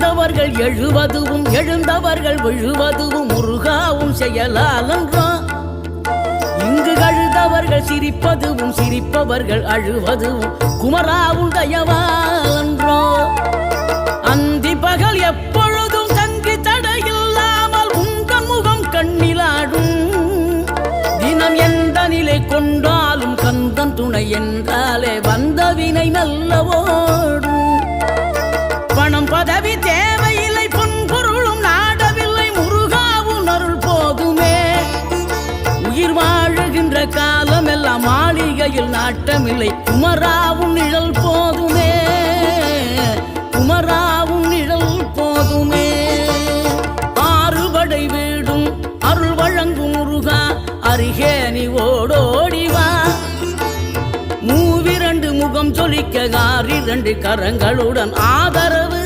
விழுந்தவர்கள் எழுவதுவும் எழுந்தவர்கள் விழுவதுவும் முருகாவும் செயலாலன்றோ. இங்கு அழுதவர்கள் சிரிப்பதுவும் சிரிப்பவர்கள் அழுவதுவும் குமராவும் தயவாலன்றோ. அந்தி பகல் எப்பொழுதும் தங்கி தடையில்லாமல் உங்கள் முகம் கண்ணிலாடும். தினம் எந்த நிலை கொண்டாலும் கந்தன் துணை என்றாலே வந்த வினை நல்ல ஓடும். பணம் பதவி தேவையில்லை பொன்பொருளும் நாடவில்லை முருகாவும் அருள் போதுமே. உயிர் வாழுகின்ற காலம் எல்லாம் மாளிகையில் நாட்டமில்லை குமராவும் நிழல் போதுமே. குமராவும் நிழல் போதுமே. ஆறுபடை வீடும் அருள் வழங்கும் முருகா அருகே நீ ஓடோடிவா. மூவிரண்டு முகம் சொலிக்க 6 கரங்களுடன் ஆதரவு